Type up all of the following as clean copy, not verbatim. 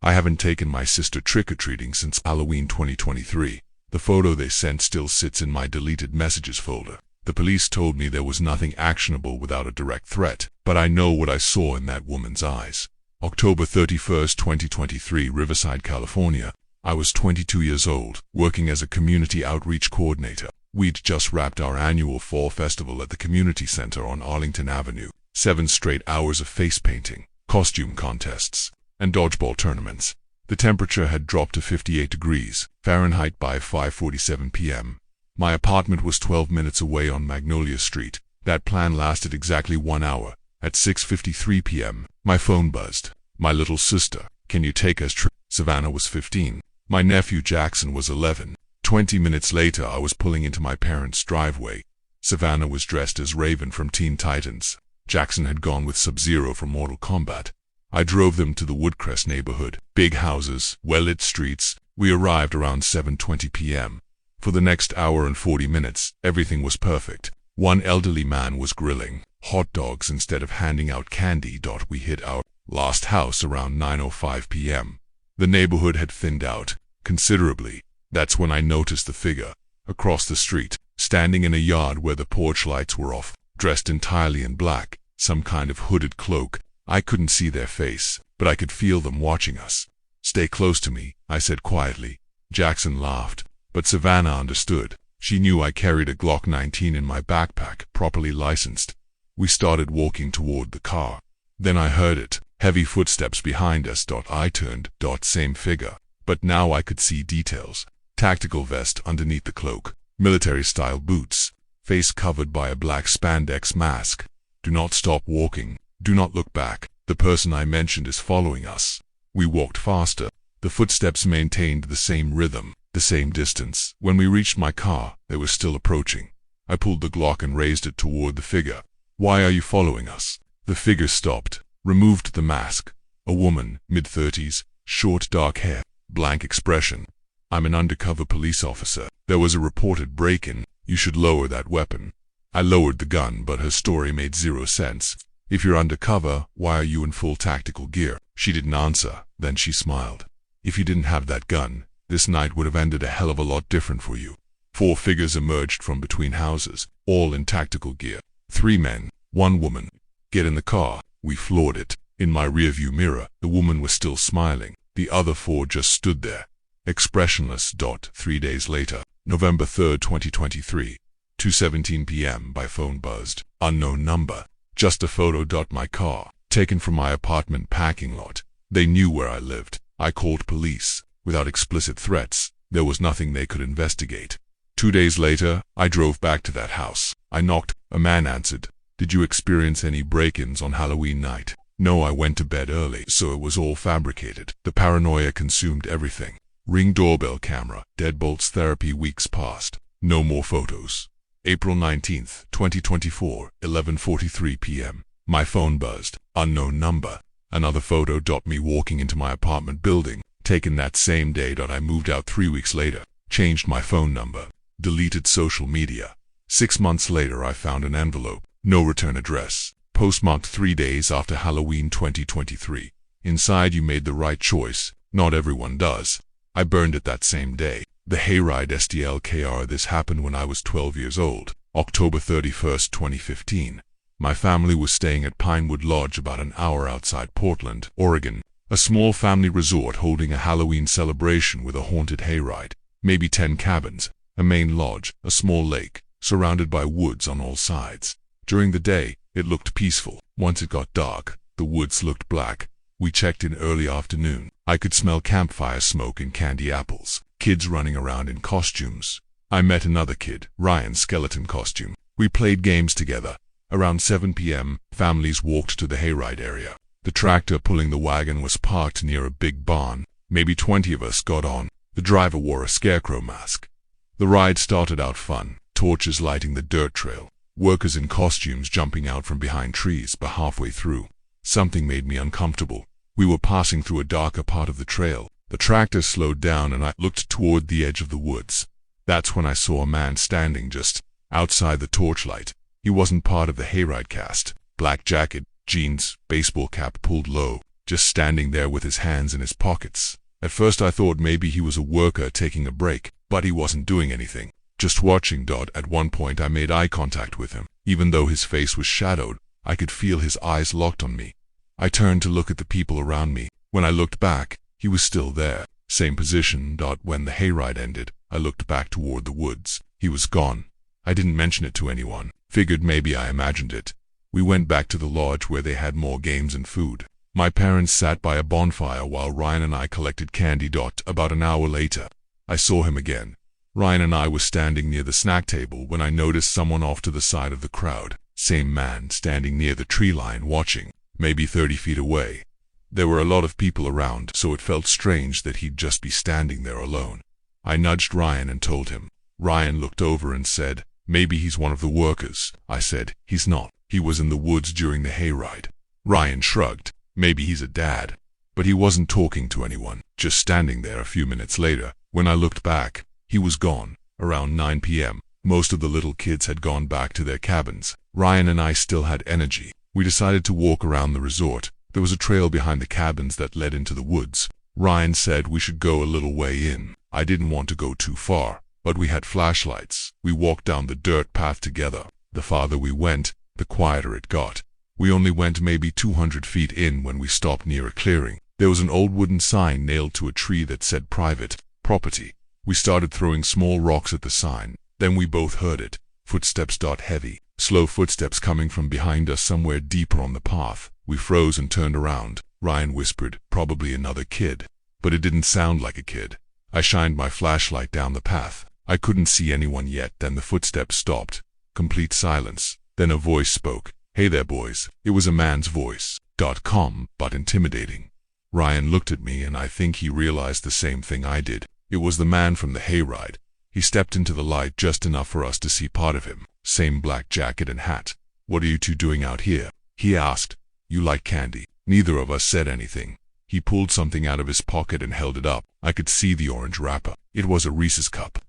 I haven't taken my sister trick-or-treating since Halloween 2023. The photo they sent still sits in my deleted messages folder. The police told me there was nothing actionable without a direct threat, but I know what I saw in that woman's eyes. October 31st, 2023, Riverside, California. I was 22 years old, working as a community outreach coordinator. We'd just wrapped our annual fall festival at the community center on Arlington Avenue. 7 straight hours of face painting, costume contests, and dodgeball tournaments. The temperature had dropped to 58 degrees Fahrenheit by 5:47 p.m. My apartment was 12 minutes away on Magnolia Street. That plan lasted exactly 1 hour. At 6:53 p.m., my phone buzzed. My little sister, can you take us Savannah was 15. My nephew Jackson was 11. 20 minutes later, I was pulling into my parents' driveway. Savannah was dressed as Raven from Teen Titans. Jackson had gone with Sub-Zero from Mortal Kombat. I drove them to the Woodcrest neighborhood. Big houses, well-lit streets. We arrived around 7:20 p.m. For the next hour and 40 minutes, everything was perfect. One elderly man was grilling hot dogs instead of handing out candy. We hit our last house around 9:05 p.m. The neighborhood had thinned out considerably. That's when I noticed the figure across the street, standing in a yard where the porch lights were off, dressed entirely in black, some kind of hooded cloak. I couldn't see their face, but I could feel them watching us. Stay close to me, I said quietly. Jackson laughed, but Savannah understood. She knew I carried a Glock 19 in my backpack, properly licensed. We started walking toward the car. Then I heard it, heavy footsteps behind us. I turned, same figure, but now I could see details. Tactical vest underneath the cloak, military-style boots, face covered by a black spandex mask. Do not stop walking. Do not look back. The person I mentioned is following us. We walked faster. The footsteps maintained the same rhythm, the same distance. When we reached my car, they were still approaching. I pulled the Glock and raised it toward the figure. Why are you following us? The figure stopped, removed the mask. A woman, mid-30s, short dark hair, blank expression. I'm an undercover police officer. There was a reported break-in. You should lower that weapon. I lowered the gun, but her story made zero sense. If you're undercover, why are you in full tactical gear? She didn't answer. Then she smiled. If you didn't have that gun, this night would have ended a hell of a lot different for you. 4 figures emerged from between houses, all in tactical gear. 3 men, 1 woman. Get in the car. We floored it. In my rearview mirror, the woman was still smiling. The other 4 just stood there, expressionless. 3 days later, November 3rd, 2023, 2:17 p.m. My phone buzzed. Unknown number. Just a photo. My car, taken from my apartment parking lot. They knew where I lived. I called police. Without explicit threats, there was nothing they could investigate. 2 days later, I drove back to that house. I knocked. A man answered. Did you experience any break-ins on Halloween night? No, I went to bed early, so it was all fabricated. The paranoia consumed everything. Ring doorbell camera. Deadbolts therapy. Weeks passed. No more photos. April 19th, 2024, 11:43 p.m. My phone buzzed. Unknown number. Another photo. Me walking into my apartment building, taken that same day. I moved out 3 weeks later, changed my phone number, deleted social media. 6 months later, I found an envelope, no return address, postmarked 3 days after Halloween 2023. Inside, you made the right choice. Not everyone does. I burned it that same day. The Hayride STLKR. This happened when I was 12 years old, October 31st, 2015. My family was staying at Pinewood Lodge about an hour outside Portland, Oregon, a small family resort holding a Halloween celebration with a haunted hayride, maybe 10 cabins, a main lodge, a small lake, surrounded by woods on all sides. During the day, it looked peaceful. Once it got dark, the woods looked black. We checked in early afternoon. I could smell campfire smoke and candy apples. Kids running around in costumes. I met another kid, Ryan, skeleton costume. We played games together. Around 7 p.m., families walked to the hayride area. The tractor pulling the wagon was parked near a big barn. Maybe 20 of us got on. The driver wore a scarecrow mask. The ride started out fun, torches lighting the dirt trail, workers in costumes jumping out from behind trees, but halfway through, something made me uncomfortable. We were passing through a darker part of the trail. The tractor slowed down and I looked toward the edge of the woods. That's when I saw a man standing just outside the torchlight. He wasn't part of the hayride cast. Black jacket, jeans, baseball cap pulled low, just standing there with his hands in his pockets. At first I thought maybe he was a worker taking a break, but he wasn't doing anything, just watching. At one point I made eye contact with him. Even though his face was shadowed, I could feel his eyes locked on me. I turned to look at the people around me. When I looked back, he was still there, same position. When the hayride ended, I looked back toward the woods. He was gone. I didn't mention it to anyone, figured maybe I imagined it. We went back to the lodge where they had more games and food. My parents sat by a bonfire while Ryan and I collected candy. About an hour later, I saw him again. Ryan and I were standing near the snack table when I noticed someone off to the side of the crowd. Same man standing near the tree line watching, maybe 30 feet away. There were a lot of people around, so it felt strange that he'd just be standing there alone. I nudged Ryan and told him. Ryan looked over and said, "Maybe he's one of the workers." I said, "He's not. He was in the woods during the hayride." Ryan shrugged. "Maybe he's a dad." But he wasn't talking to anyone, just standing there. A few minutes later, when I looked back, he was gone. Around 9 p.m., most of the little kids had gone back to their cabins. Ryan and I still had energy. We decided to walk around the resort. There was a trail behind the cabins that led into the woods. Ryan said we should go a little way in. I didn't want to go too far, but we had flashlights. We walked down the dirt path together. The farther we went, the quieter it got. We only went maybe 200 feet in when we stopped near a clearing. There was an old wooden sign nailed to a tree that said private property. We started throwing small rocks at the sign. Then we both heard it. Footsteps. Heavy, slow footsteps coming from behind us somewhere deeper on the path. We froze and turned around. Ryan whispered, "Probably another kid." But it didn't sound like a kid. I shined my flashlight down the path. I couldn't see anyone yet. Then the footsteps stopped. Complete silence. Then a voice spoke. "Hey there, boys." It was a man's voice. Calm, but intimidating. Ryan looked at me and I think he realized the same thing I did. It was the man from the hayride. He stepped into the light just enough for us to see part of him. Same black jacket and hat. "What are you two doing out here?" he asked. "You like candy?" Neither of us said anything. He pulled something out of his pocket and held it up. I could see the orange wrapper. It was a Reese's cup.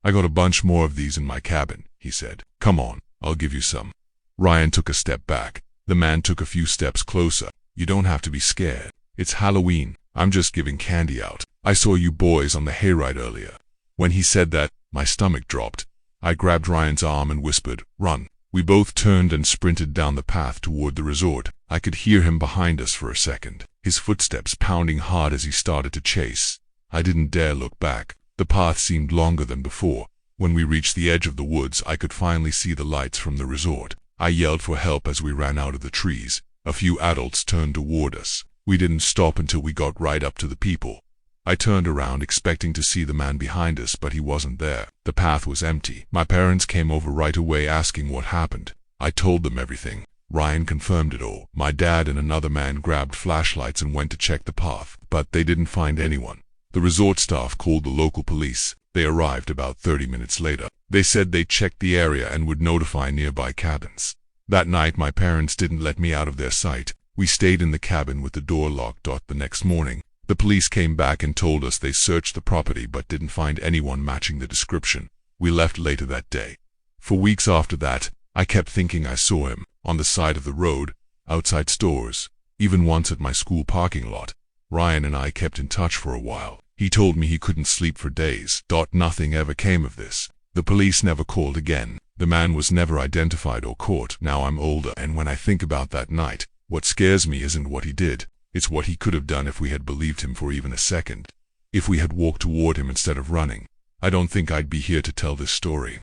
"I got a bunch more of these in my cabin," he said. "Come on, I'll give you some." Ryan took a step back. The man took a few steps closer. "You don't have to be scared. It's Halloween. I'm just giving candy out. I saw you boys on the hayride earlier." When he said that, my stomach dropped. I grabbed Ryan's arm and whispered, "Run." We both turned and sprinted down the path toward the resort. I could hear him behind us for a second, his footsteps pounding hard as he started to chase. I didn't dare look back. The path seemed longer than before. When we reached the edge of the woods, I could finally see the lights from the resort. I yelled for help as we ran out of the trees. A few adults turned toward us. We didn't stop until we got right up to the people. I turned around expecting to see the man behind us, but he wasn't there. The path was empty. My parents came over right away asking what happened. I told them everything. Ryan confirmed it all. My dad and another man grabbed flashlights and went to check the path, but they didn't find anyone. The resort staff called the local police. They arrived about 30 minutes later. They said they checked the area and would notify nearby cabins. That night my parents didn't let me out of their sight. We stayed in the cabin with the door locked. The next morning, the police came back and told us they searched the property but didn't find anyone matching the description. We left later that day. For weeks after that, I kept thinking I saw him, on the side of the road, outside stores, even once at my school parking lot. Ryan and I kept in touch for a while. He told me he couldn't sleep for days. Nothing ever came of this. The police never called again. The man was never identified or caught. Now I'm older, and when I think about that night, what scares me isn't what he did. It's what he could have done if we had believed him for even a second. If we had walked toward him instead of running. I don't think I'd be here to tell this story.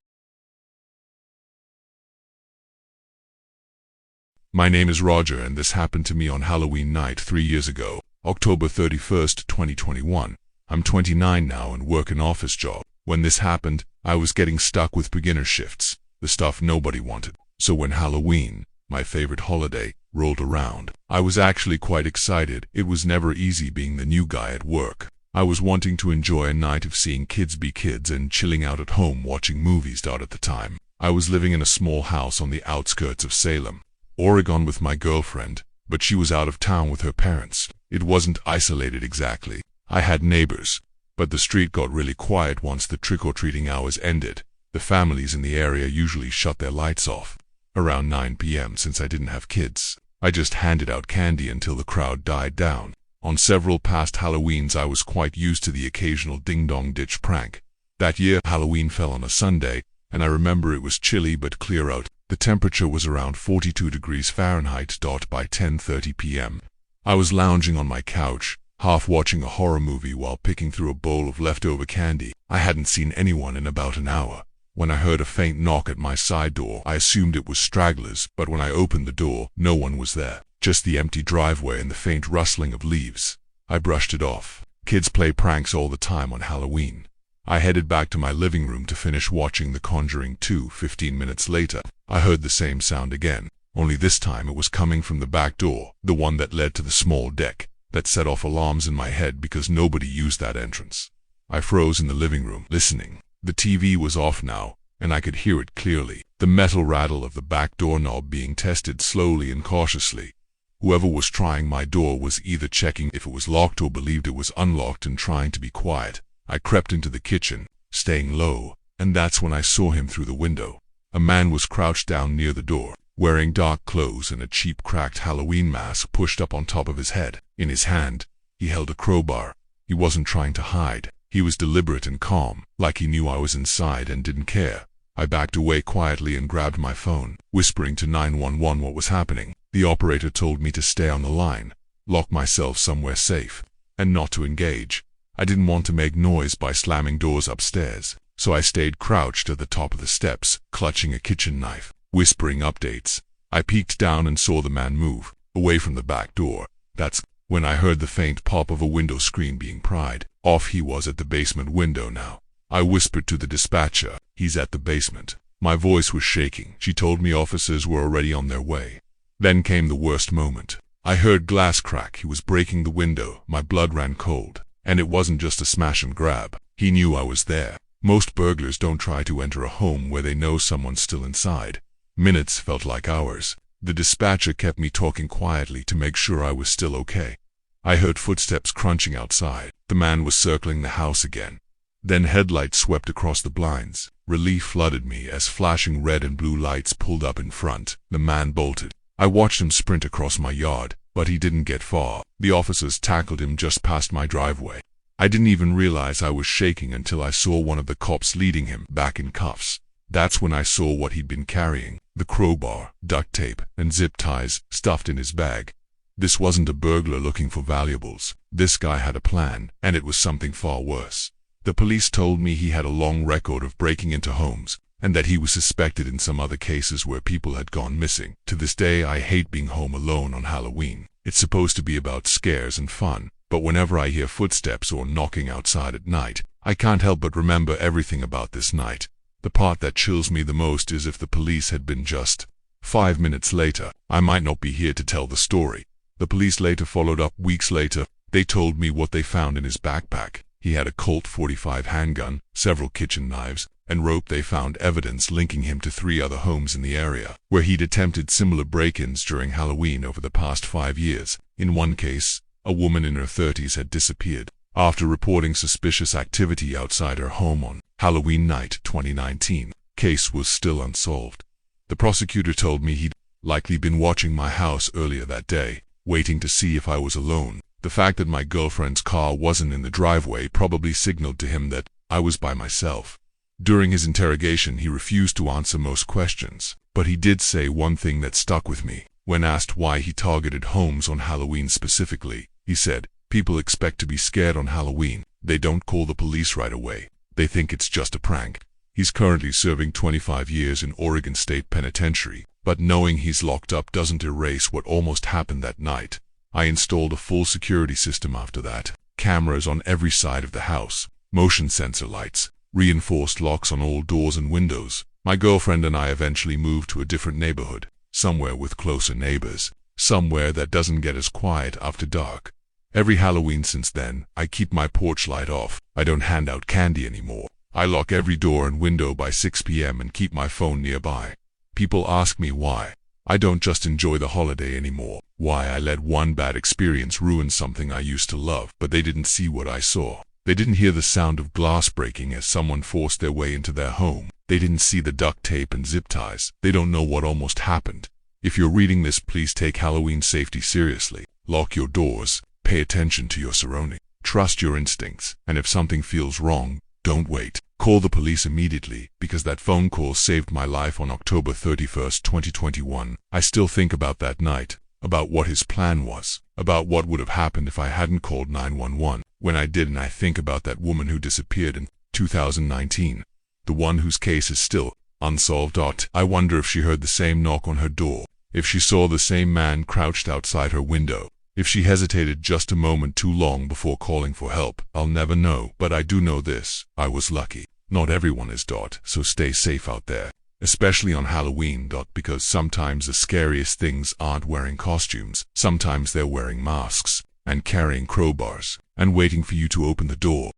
My name is Roger, and this happened to me on Halloween night 3 years ago, October 31st, 2021. I'm 29 now and work an office job. When this happened, I was getting stuck with beginner shifts, the stuff nobody wanted. So when Halloween, my favorite holiday, rolled around, I was actually quite excited. It was never easy being the new guy at work. I was wanting to enjoy a night of seeing kids be kids and chilling out at home watching movies. At the time, I was living in a small house on the outskirts of Salem, Oregon with my girlfriend, but she was out of town with her parents. It wasn't isolated exactly. I had neighbors, but the street got really quiet once the trick-or-treating hours ended. The families in the area usually shut their lights off around 9 p.m. since I didn't have kids. I just handed out candy until the crowd died down. On several past Halloweens I was quite used to the occasional ding-dong ditch prank. That year Halloween fell on a Sunday, and I remember it was chilly but clear out. The temperature was around 42 degrees Fahrenheit. By 10:30 p.m. I was lounging on my couch, half watching a horror movie while picking through a bowl of leftover candy. I hadn't seen anyone in about an hour. When I heard a faint knock at my side door, I assumed it was stragglers, but when I opened the door, no one was there. Just the empty driveway and the faint rustling of leaves. I brushed it off. Kids play pranks all the time on Halloween. I headed back to my living room to finish watching The Conjuring 2. 15 minutes later, I heard the same sound again, only this time it was coming from the back door, the one that led to the small deck. That set off alarms in my head because nobody used that entrance. I froze in the living room, listening. The TV was off now, and I could hear it clearly. The metal rattle of the back doorknob being tested slowly and cautiously. Whoever was trying my door was either checking if it was locked or believed it was unlocked and trying to be quiet. I crept into the kitchen, staying low, and that's when I saw him through the window. A man was crouched down near the door, wearing dark clothes and a cheap cracked Halloween mask pushed up on top of his head. In his hand, he held a crowbar. He wasn't trying to hide. He was deliberate and calm, like he knew I was inside and didn't care. I backed away quietly and grabbed my phone, whispering to 911 what was happening. The operator told me to stay on the line, lock myself somewhere safe, and not to engage. I didn't want to make noise by slamming doors upstairs, so I stayed crouched at the top of the steps, clutching a kitchen knife, whispering updates. I peeked down and saw the man move, away from the back door. That's when I heard the faint pop of a window screen being pried off. He was at the basement window now. I whispered to the dispatcher, "He's at the basement." My voice was shaking. She told me officers were already on their way. Then came the worst moment. I heard glass crack. He was breaking the window. My blood ran cold. And it wasn't just a smash and grab. He knew I was there. Most burglars don't try to enter a home where they know someone's still inside. Minutes felt like hours. The dispatcher kept me talking quietly to make sure I was still okay. I heard footsteps crunching outside. The man was circling the house again. Then headlights swept across the blinds. Relief flooded me as flashing red and blue lights pulled up in front. The man bolted. I watched him sprint across my yard, but he didn't get far. The officers tackled him just past my driveway. I didn't even realize I was shaking until I saw one of the cops leading him back in cuffs. That's when I saw what he'd been carrying: the crowbar, duct tape, and zip ties stuffed in his bag. This wasn't a burglar looking for valuables. This guy had a plan, and it was something far worse. The police told me he had a long record of breaking into homes, and that he was suspected in some other cases where people had gone missing. To this day, I hate being home alone on Halloween. It's supposed to be about scares and fun, but whenever I hear footsteps or knocking outside at night, I can't help but remember everything about this night. The part that chills me the most is if the police had been just 5 minutes later, I might not be here to tell the story. The police later followed up weeks later. They told me what they found in his backpack. He had a Colt .45 handgun, several kitchen knives, and rope. They found evidence linking him to 3 other homes in the area, where he'd attempted similar break-ins during Halloween over the past 5 years. In one case, a woman in her 30s had disappeared after reporting suspicious activity outside her home on Halloween night 2019. Case was still unsolved. The prosecutor told me he'd likely been watching my house earlier that day, waiting to see if I was alone. The fact that my girlfriend's car wasn't in the driveway probably signaled to him that I was by myself. During his interrogation, he refused to answer most questions, but he did say one thing that stuck with me. When asked why he targeted homes on Halloween specifically, he said, "People expect to be scared on Halloween. They don't call the police right away. They think it's just a prank." He's currently serving 25 years in Oregon State Penitentiary, but knowing he's locked up doesn't erase what almost happened that night. I installed a full security system after that. Cameras on every side of the house, motion sensor lights, reinforced locks on all doors and windows. My girlfriend and I eventually moved to a different neighborhood, somewhere with closer neighbors, somewhere that doesn't get as quiet after dark. Every Halloween since then, I keep my porch light off. I don't hand out candy anymore. I lock every door and window by 6 p.m. and keep my phone nearby. People ask me why. I don't just enjoy the holiday anymore. Why I let one bad experience ruin something I used to love. But they didn't see what I saw. They didn't hear the sound of glass breaking as someone forced their way into their home. They didn't see the duct tape and zip ties. They don't know what almost happened. If you're reading this, please take Halloween safety seriously. Lock your doors, pay attention to your surroundings, trust your instincts, and if something feels wrong, don't wait. Call the police immediately, because that phone call saved my life on October 31st, 2021. I still think about that night, about what his plan was, about what would have happened if I hadn't called 911 when I did, and I think about that woman who disappeared in 2019, the one whose case is still unsolved. I wonder if she heard the same knock on her door, if she saw the same man crouched outside her window, if she hesitated just a moment too long before calling for help. I'll never know, but I do know this: I was lucky. Not everyone is. So stay safe out there, especially on Halloween. Because sometimes the scariest things aren't wearing costumes. Sometimes they're wearing masks and carrying crowbars and waiting for you to open the door.